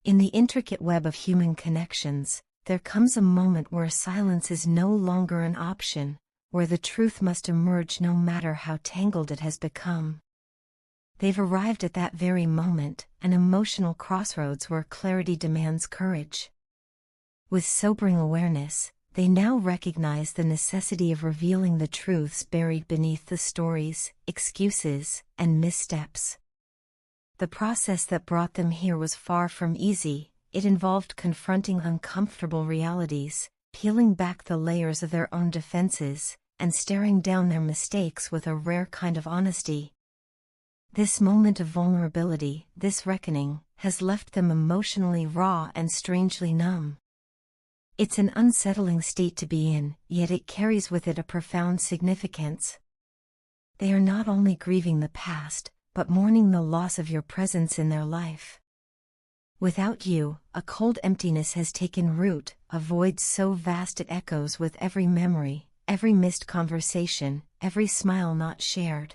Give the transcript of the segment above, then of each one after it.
In the intricate web of human connections, there comes a moment where silence is no longer an option, where the truth must emerge no matter how tangled it has become. They've arrived at that very moment, an emotional crossroads where clarity demands courage. With sobering awareness, they now recognize the necessity of revealing the truths buried beneath the stories, excuses, and missteps. The process that brought them here was far from easy. It involved confronting uncomfortable realities, peeling back the layers of their own defenses, and staring down their mistakes with a rare kind of honesty. This moment of vulnerability, this reckoning, has left them emotionally raw and strangely numb. It's an unsettling state to be in, yet it carries with it a profound significance. They are not only grieving the past, but mourning the loss of your presence in their life. Without you, a cold emptiness has taken root, a void so vast it echoes with every memory, every missed conversation, every smile not shared.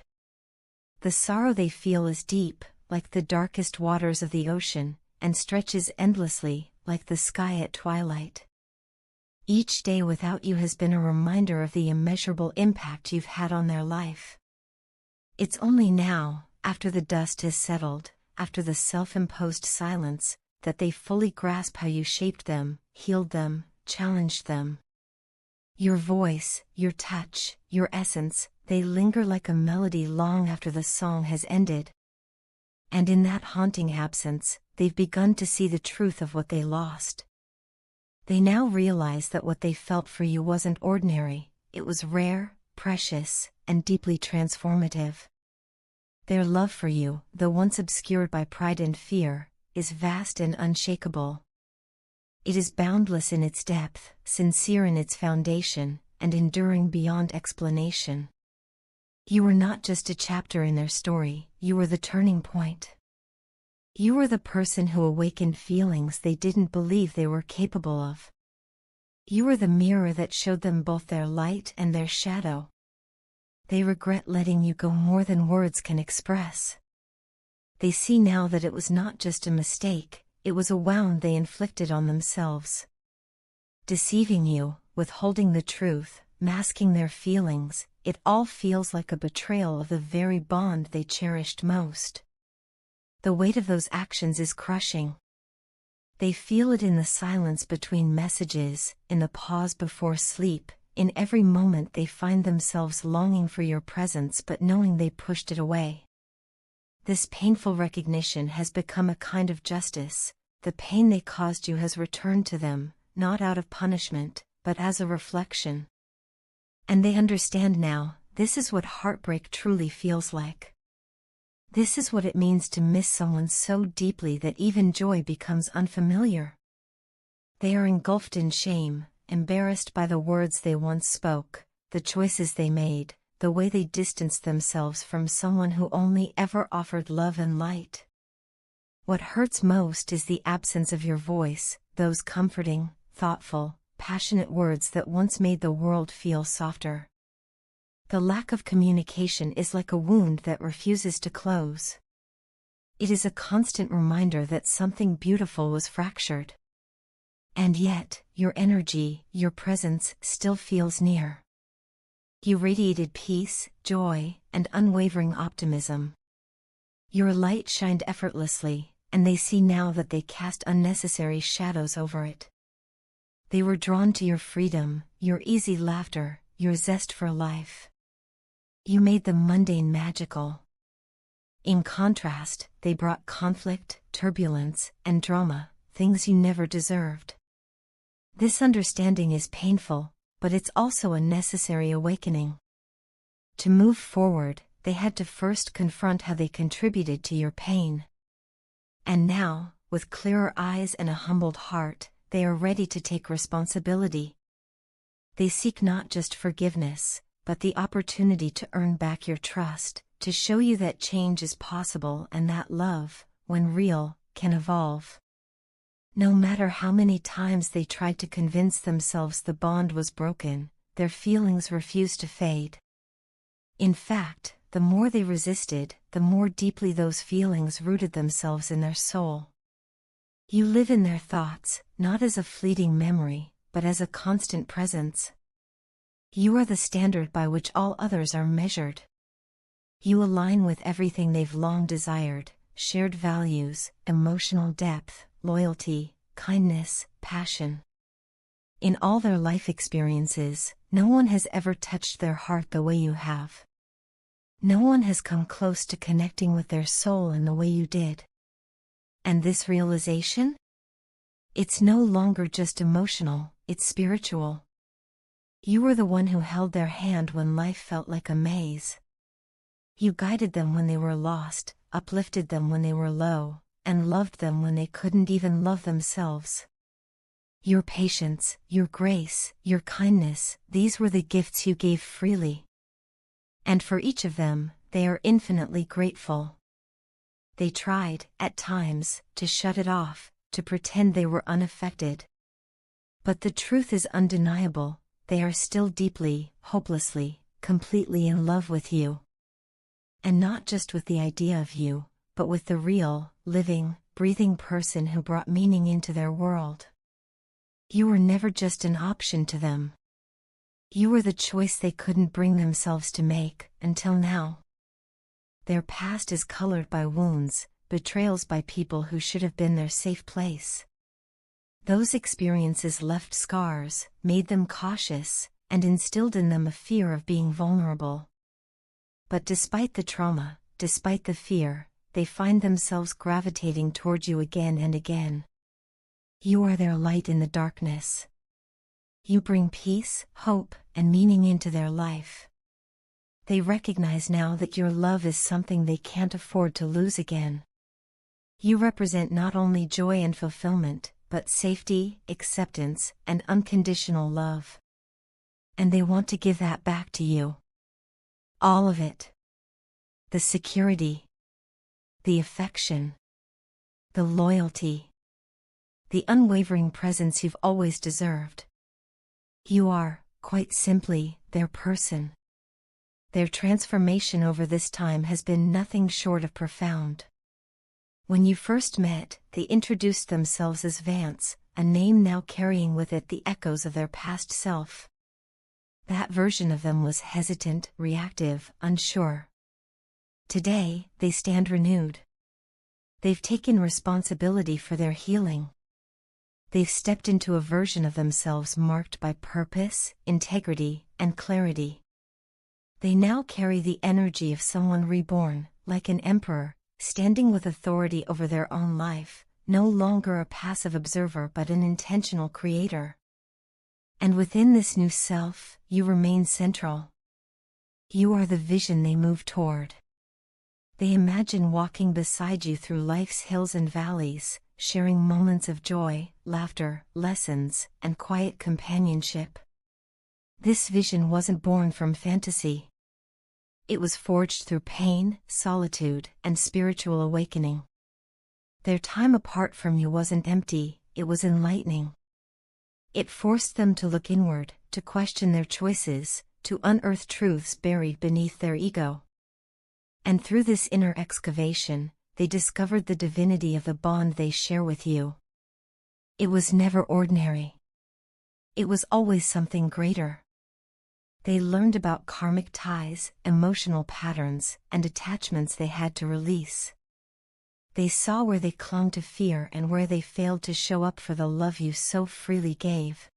The sorrow they feel is deep, like the darkest waters of the ocean, and stretches endlessly, like the sky at twilight. Each day without you has been a reminder of the immeasurable impact you've had on their life. It's only now, after the dust has settled, after the self-imposed silence, that they fully grasp how you shaped them, healed them, challenged them. Your voice, your touch, your essence, they linger like a melody long after the song has ended. And in that haunting absence, they've begun to see the truth of what they lost. They now realize that what they felt for you wasn't ordinary, it was rare, precious, and deeply transformative. Their love for you, though once obscured by pride and fear, is vast and unshakable. It is boundless in its depth, sincere in its foundation, and enduring beyond explanation. You were not just a chapter in their story, you were the turning point. You were the person who awakened feelings they didn't believe they were capable of. You were the mirror that showed them both their light and their shadow. They regret letting you go more than words can express. They see now that it was not just a mistake, it was a wound they inflicted on themselves. Deceiving you, withholding the truth, masking their feelings, it all feels like a betrayal of the very bond they cherished most. The weight of those actions is crushing. They feel it in the silence between messages, in the pause before sleep, in every moment they find themselves longing for your presence but knowing they pushed it away. This painful recognition has become a kind of justice. The pain they caused you has returned to them, not out of punishment, but as a reflection. And they understand now, this is what heartbreak truly feels like. This is what it means to miss someone so deeply that even joy becomes unfamiliar. They are engulfed in shame, embarrassed by the words they once spoke, the choices they made, the way they distanced themselves from someone who only ever offered love and light. What hurts most is the absence of your voice, those comforting, thoughtful, passionate words that once made the world feel softer. The lack of communication is like a wound that refuses to close. It is a constant reminder that something beautiful was fractured. And yet, your energy, your presence, still feels near. You radiated peace, joy, and unwavering optimism. Your light shined effortlessly, and they see now that they cast unnecessary shadows over it. They were drawn to your freedom, your easy laughter, your zest for life. You made the mundane magical. In contrast, they brought conflict, turbulence, and drama, things you never deserved. This understanding is painful, but it's also a necessary awakening. To move forward, they had to first confront how they contributed to your pain. And now, with clearer eyes and a humbled heart, they are ready to take responsibility. They seek not just forgiveness, but the opportunity to earn back your trust, to show you that change is possible and that love, when real, can evolve. No matter how many times they tried to convince themselves the bond was broken, their feelings refused to fade. In fact, the more they resisted, the more deeply those feelings rooted themselves in their soul. You live in their thoughts, not as a fleeting memory, but as a constant presence. You are the standard by which all others are measured. You align with everything they've long desired: shared values, emotional depth, loyalty, kindness, passion. In all their life experiences, no one has ever touched their heart the way you have. No one has come close to connecting with their soul in the way you did. And this realization? It's no longer just emotional, it's spiritual. You were the one who held their hand when life felt like a maze. You guided them when they were lost, uplifted them when they were low, and loved them when they couldn't even love themselves. Your patience, your grace, your kindness, these were the gifts you gave freely. And for each of them, they are infinitely grateful. They tried, at times, to shut it off, to pretend they were unaffected. But the truth is undeniable: they are still deeply, hopelessly, completely in love with you. And not just with the idea of you, but with the real, living, breathing person who brought meaning into their world. You were never just an option to them. You were the choice they couldn't bring themselves to make, until now. Their past is colored by wounds, betrayals by people who should have been their safe place. Those experiences left scars, made them cautious, and instilled in them a fear of being vulnerable. But despite the trauma, despite the fear, they find themselves gravitating toward you again and again. You are their light in the darkness. You bring peace, hope, and meaning into their life. They recognize now that your love is something they can't afford to lose again. You represent not only joy and fulfillment, but safety, acceptance, and unconditional love. And they want to give that back to you. All of it. The security, the affection, the loyalty, the unwavering presence you've always deserved. You are, quite simply, their person. Their transformation over this time has been nothing short of profound. When you first met, they introduced themselves as Vance, a name now carrying with it the echoes of their past self. That version of them was hesitant, reactive, unsure. Today, they stand renewed. They've taken responsibility for their healing. They've stepped into a version of themselves marked by purpose, integrity, and clarity. They now carry the energy of someone reborn, like an emperor, standing with authority over their own life, no longer a passive observer but an intentional creator. And within this new self, you remain central. You are the vision they move toward. They imagine walking beside you through life's hills and valleys, sharing moments of joy, laughter, lessons, and quiet companionship. This vision wasn't born from fantasy. It was forged through pain, solitude, and spiritual awakening. Their time apart from you wasn't empty, it was enlightening. It forced them to look inward, to question their choices, to unearth truths buried beneath their ego. And through this inner excavation, they discovered the divinity of the bond they share with you. It was never ordinary. It was always something greater. They learned about karmic ties, emotional patterns, and attachments they had to release. They saw where they clung to fear and where they failed to show up for the love you so freely gave.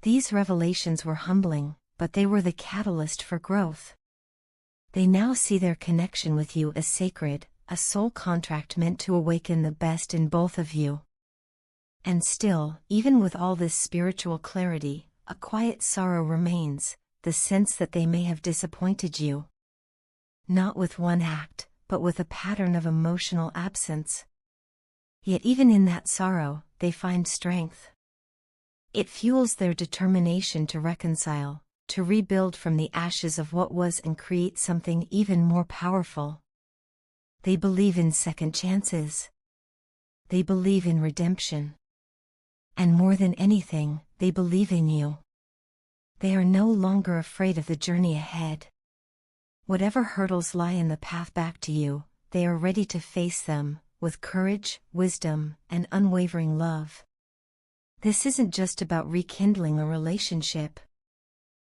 These revelations were humbling, but they were the catalyst for growth. They now see their connection with you as sacred, a soul contract meant to awaken the best in both of you. And still, even with all this spiritual clarity, a quiet sorrow remains, the sense that they may have disappointed you. Not with one act, but with a pattern of emotional absence. Yet even in that sorrow, they find strength. It fuels their determination to reconcile, to rebuild from the ashes of what was and create something even more powerful. They believe in second chances. They believe in redemption. And more than anything, they believe in you. They are no longer afraid of the journey ahead. Whatever hurdles lie in the path back to you, they are ready to face them, with courage, wisdom, and unwavering love. This isn't just about rekindling a relationship.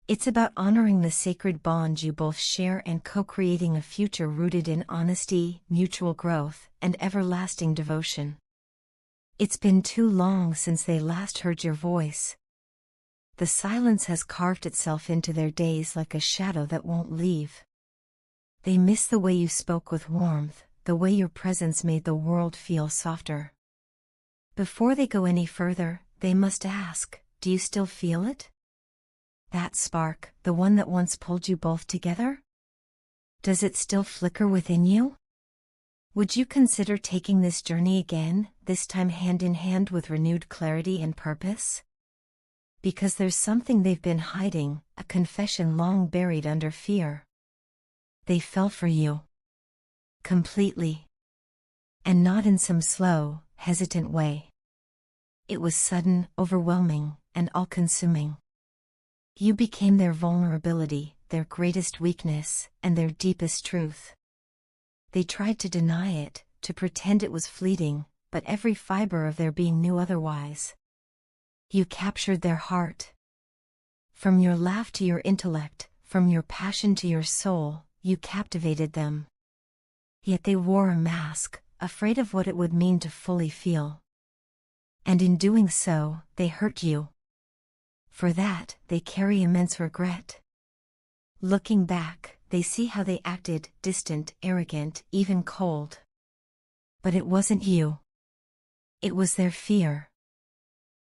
It's about honoring the sacred bond you both share and co-creating a future rooted in honesty, mutual growth, and everlasting devotion. It's been too long since they last heard your voice. The silence has carved itself into their days like a shadow that won't leave. They miss the way you spoke with warmth, the way your presence made the world feel softer. Before they go any further, they must ask, do you still feel it? That spark, the one that once pulled you both together? Does it still flicker within you? Would you consider taking this journey again, this time hand in hand with renewed clarity and purpose? Because there's something they've been hiding, a confession long buried under fear. They fell for you. Completely. And not in some slow, hesitant way. It was sudden, overwhelming, and all-consuming. You became their vulnerability, their greatest weakness, and their deepest truth. They tried to deny it, to pretend it was fleeting, but every fiber of their being knew otherwise. You captured their heart. From your laugh to your intellect, from your passion to your soul, you captivated them. Yet they wore a mask, afraid of what it would mean to fully feel. And in doing so, they hurt you. For that, they carry immense regret. Looking back, they see how they acted, distant, arrogant, even cold. But it wasn't you. It was their fear.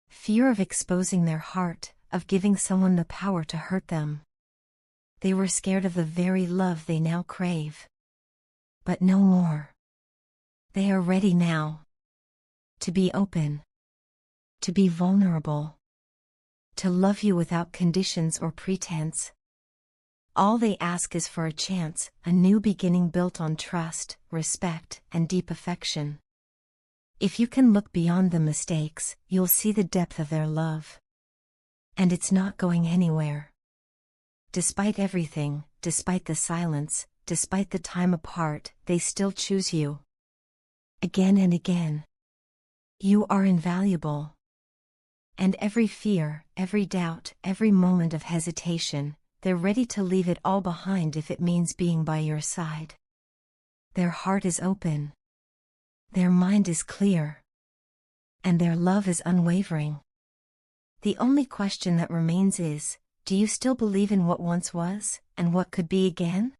Fear of exposing their heart, of giving someone the power to hurt them. They were scared of the very love they now crave. But no more. They are ready now. To be open. To be vulnerable. To love you without conditions or pretense. All they ask is for a chance, a new beginning built on trust, respect, and deep affection. If you can look beyond the mistakes, you'll see the depth of their love. And it's not going anywhere. Despite everything, despite the silence, despite the time apart, they still choose you. Again and again. You are invaluable. And every fear, every doubt, every moment of hesitation, they're ready to leave it all behind if it means being by your side. Their heart is open. Their mind is clear. And their love is unwavering. The only question that remains is, do you still believe in what once was, and what could be again?